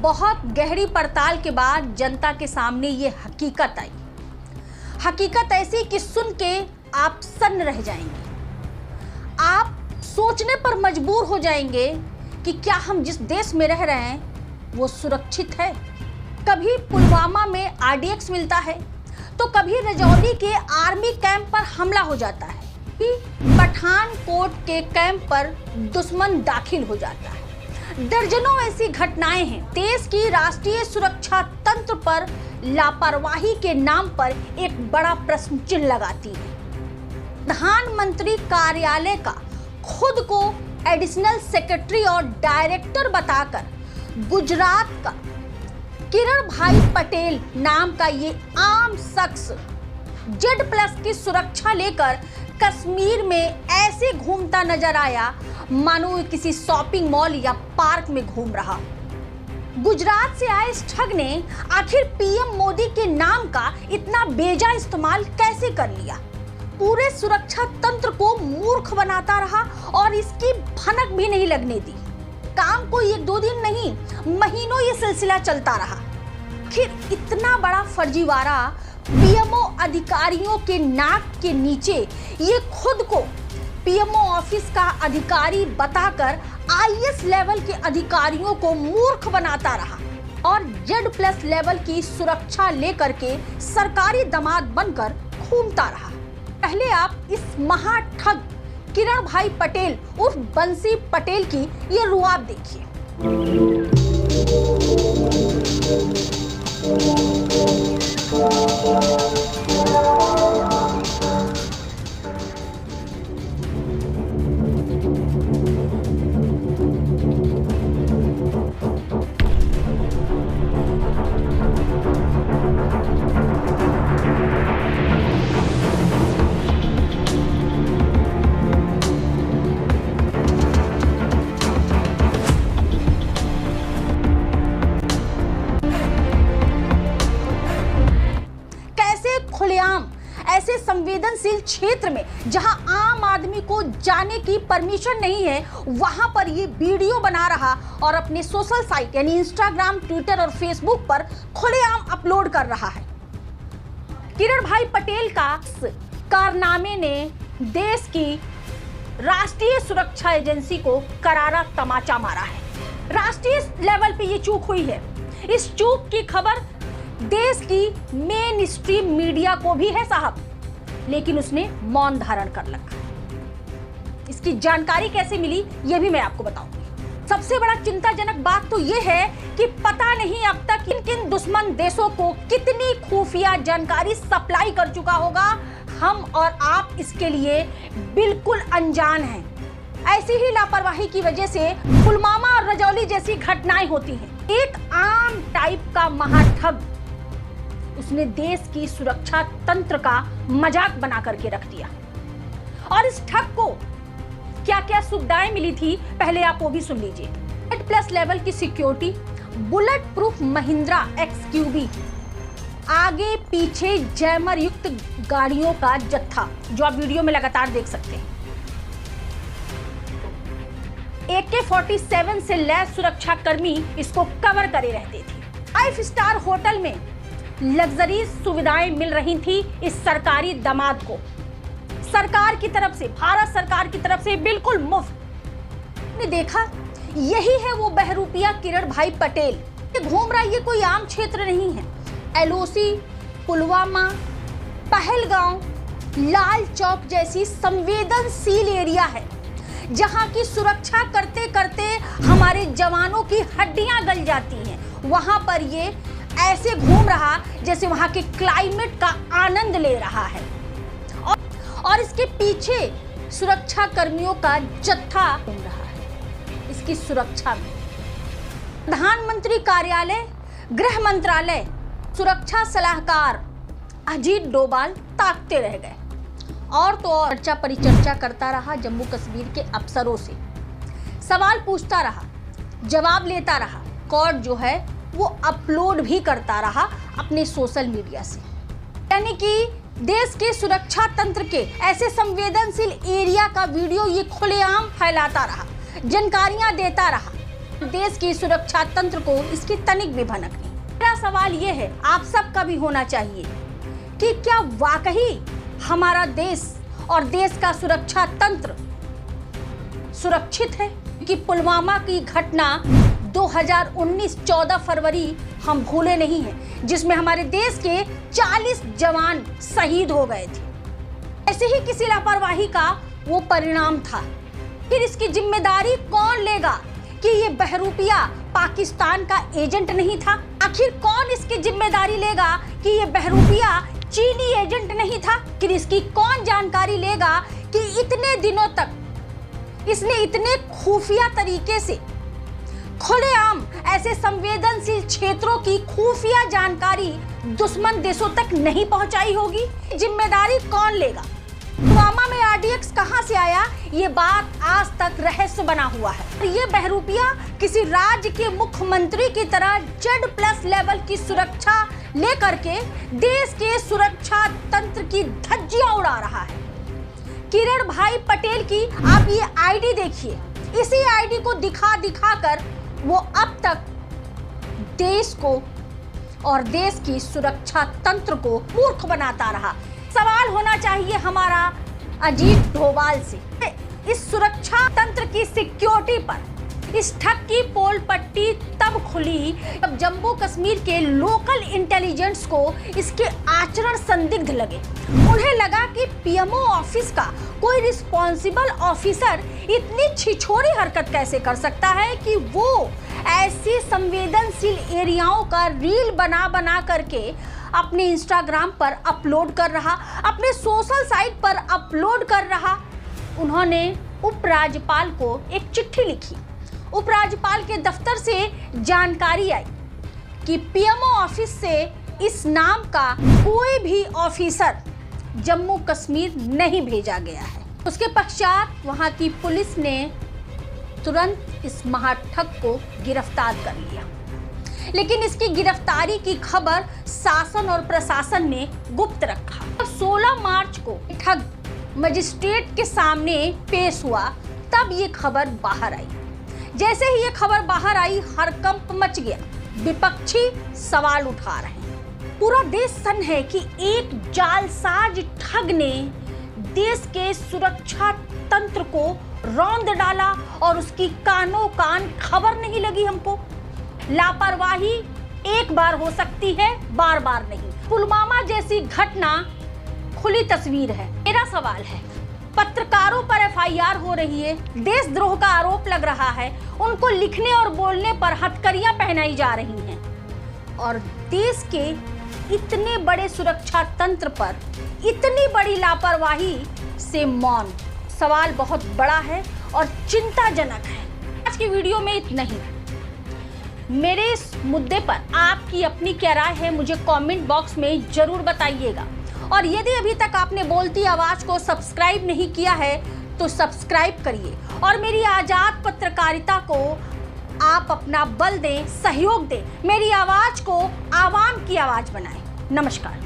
बहुत गहरी पड़ताल के बाद जनता के सामने ये हकीकत आई। हकीकत ऐसी कि सुन के आप सन्न रह जाएंगे। आप सोचने पर मजबूर हो जाएंगे कि क्या हम जिस देश में रह रहे हैं वो सुरक्षित है। कभी पुलवामा में आरडीएक्स मिलता है तो कभी रजौली के आर्मी कैंप पर हमला हो जाता है, पठानकोट के कैंप पर दुश्मन दाखिल हो जाता है। दर्जनों ऐसी घटनाएं हैं। देश की राष्ट्रीय सुरक्षा तंत्र पर लापरवाही के नाम पर एक बड़ा प्रश्न चिन्ह लगाती है। प्रधानमंत्री कार्यालय का खुद को एडिशनल सेक्रेटरी और डायरेक्टर बताकर गुजरात का किरण भाई पटेल नाम का ये आम शख्स Z+ की सुरक्षा लेकर कश्मीर में ऐसे घूमता नजर आया मानो किसी शॉपिंग मॉल या पार्क में घूम रहा। गुजरात से आए इस ठग ने आखिर पीएम मोदी के नाम का इतना बेजा इस्तेमाल कैसे कर लिया। पूरे सुरक्षा तंत्र को मूर्ख बनाता रहा और इसकी भनक भी नहीं लगने दी। काम कोई 1-2 दिन नहीं, महीनों ये सिलसिला चलता रहा। आखिर इतना बड़ा फर्जीवाड़ा पीएमओ अधिकारियों के नाक के नीचे ये खुद को पीएमओ ऑफिस का अधिकारी बताकर आईएएस लेवल के अधिकारियों को मूर्ख बनाता रहा और Z+ लेवल की सुरक्षा लेकर के सरकारी दामाद बनकर घूमता रहा। पहले आप इस महाठग किरण भाई पटेल उर्फ बंसी पटेल की ये रुआब देखिए। खुलेआम ऐसे संवेदनशील क्षेत्र में जहां आम आदमी को जाने की परमिशन नहीं है, वहां पर ये वीडियो बना रहा और अपने सोशल साइट यानी इंस्टाग्राम, ट्विटर और फेसबुक पर खुलेआम अपलोड कर रहा है। किरण भाई पटेल का कारनामे ने देश की राष्ट्रीय सुरक्षा एजेंसी को करारा तमाचा मारा है। राष्ट्रीय लेवल पे ये चूक हुई है। इस चूक की खबर देश की मेन स्ट्रीम मीडिया को भी है साहब, लेकिन उसने मौन धारण कर रखा। इसकी जानकारी कैसे मिली ये भी मैं आपको बताऊंगी। सबसे बड़ा चिंताजनक बात तो ये है कि पता नहीं अब तक किन किन दुश्मन देशों को कितनी खुफिया जानकारी सप्लाई कर चुका होगा। हम और आप इसके लिए बिल्कुल अनजान हैं। ऐसी ही लापरवाही की वजह से पुलवामा और रजौली जैसी घटनाएं होती हैं। एक आम टाइप का महाठग उसने देश की सुरक्षा तंत्र का मजाक बना करके रख दिया। और इस ठग को क्या क्या सुविधाएं मिली थी पहले आप वो भी सुन लीजिए। Z+ लेवल की security, bullet proof Mahindra XUV, आगे पीछे जैमर युक्त गाड़ियों का जत्था जो आप वीडियो में लगातार देख सकते हैं। AK-47 से लैस सुरक्षा कर्मी इसको कवर करे रहते थे। 5 स्टार होटल में लग्जरी सुविधाएं मिल रही थी इस सरकारी दामाद को, सरकार की तरफ से, भारत सरकार की तरफ से बिल्कुल मुफ्त। ने देखा यही है वो बहरूपिया किरण भाई पटेल। ये घूम रहा, ये कोई आम क्षेत्र नहीं है। LOC, पुलवामा, पहलगांव, लाल चौक जैसी संवेदनशील एरिया है जहां की सुरक्षा करते करते हमारे जवानों की हड्डियां गल जाती हैं। वहां पर ये ऐसे घूम रहा जैसे वहां के क्लाइमेट का आनंद ले रहा है और इसके पीछे सुरक्षा कर्मियों का जत्था घूम रहा है। इसकी सुरक्षा में प्रधानमंत्री कार्यालय, गृह मंत्रालय, सुरक्षा सलाहकार अजीत डोभाल ताकते रह गए और तो और चर्चा परिचर्चा करता रहा। जम्मू कश्मीर के अफसरों से सवाल पूछता रहा, जवाब लेता रहा, कोड जो है वो अपलोड भी करता रहा अपने सोशल मीडिया से। यानी कि देश के सुरक्षा तंत्र के ऐसे संवेदनशील एरिया का वीडियो ये खुलेआम फैलाता रहा, जानकारियां देता रहा देश की सुरक्षा तंत्र को इसकी तनिक भी भनक नहीं। मेरा सवाल ये है, आप सबका भी होना चाहिए कि क्या वाकई हमारा देश और देश का सुरक्षा तंत्र सुरक्षित है? कि पुलवामा की घटना 2019 14 फरवरी हम भूले नहीं हैं, जिसमें हमारे देश के 40 जवान शहीद हो गए थे। ऐसे ही किसी लापरवाही का वो परिणाम था। फिर इसकी जिम्मेदारी कौन लेगा कि ये बहरूपिया पाकिस्तान का एजेंट नहीं था? आखिर कौन इसकी जिम्मेदारी लेगा कि ये बहरूपिया चीनी एजेंट नहीं था? फिर इसकी कौन जानकारी लेगा कि इतने दिनों तक इसने इतने खुफिया तरीके से खुलेआम ऐसे संवेदनशील क्षेत्रों की खुफिया जानकारी दुश्मन देशों तक नहीं पहुंचाई होगी? जिम्मेदारी कौन लेगा? पुलवामा में RDX कहां से आया, ये बात आज तक रहस्य बना हुआ है। ये बहरूपिया किसी राज्य के मुख्यमंत्री की तरह Z+ लेवल की सुरक्षा लेकर के देश के सुरक्षा तंत्र की धज्जियां उड़ा रहा है। किरण भाई पटेल की आप ये आईडी देखिए, इसी आईडी को दिखा दिखा कर वो अब तक देश को और देश की सुरक्षा तंत्र को मूर्ख बनाता रहा। सवाल होना चाहिए हमारा अजीत डोभाल से, इस सुरक्षा तंत्र की सिक्योरिटी पर इस ठग की पोल पट्टी तब खुली जब जम्मू कश्मीर के लोकल इंटेलिजेंस को इसके आचरण संदिग्ध लगे। उन्हें लगा कि PMO ऑफिस का कोई रिस्पॉन्सिबल ऑफिसर इतनी छिछोरी हरकत कैसे कर सकता है कि वो ऐसी संवेदनशील एरियाओं का रील बना बना करके अपने इंस्टाग्राम पर अपलोड कर रहा, अपने सोशल साइट पर अपलोड कर रहा। उन्होंने उपराज्यपाल को एक चिट्ठी लिखी। उपराज्यपाल के दफ्तर से जानकारी आई कि PMO ऑफिस से इस नाम का कोई भी ऑफिसर जम्मू कश्मीर नहीं भेजा गया है। उसके पश्चात वहां की पुलिस ने तुरंत इस महाठग को गिरफ्तार कर लिया, लेकिन इसकी गिरफ्तारी की खबर शासन और प्रशासन ने गुप्त रखा। 16 मार्च को ठग मजिस्ट्रेट के सामने पेश हुआ, तब ये खबर बाहर आई। जैसे ही ये खबर बाहर आई, हड़कंप मच गया। विपक्षी सवाल उठा रहे हैं, पूरा देश सन्न है कि एक जालसाज ठग ने देश के सुरक्षा तंत्र को रौंद डाला और उसकी कानों कान खबर नहीं लगी हमको। लापरवाही एक बार हो सकती है, बार बार नहीं। पुलवामा जैसी घटना खुली तस्वीर है। मेरा सवाल है, पत्रकारों पर FIR हो रही है, देशद्रोह का आरोप लग रहा है, उनको लिखने और बोलने पर हथकड़ियां पहनाई जा रही हैं, और देश के इतने बड़े सुरक्षा तंत्र पर इतनी बड़ी लापरवाही से मौन। सवाल बहुत बड़ा है और चिंताजनक है। आज की वीडियो में इतना ही। मेरे इस मुद्दे पर आपकी अपनी क्या राय है, मुझे कमेंट बॉक्स में जरूर बताइएगा। और यदि अभी तक आपने बोलती आवाज को सब्सक्राइब नहीं किया है तो सब्सक्राइब करिए और मेरी आजाद पत्रकारिता को आप अपना बल दें, सहयोग दें, मेरी आवाज को आवाम की आवाज बनाएं। नमस्कार।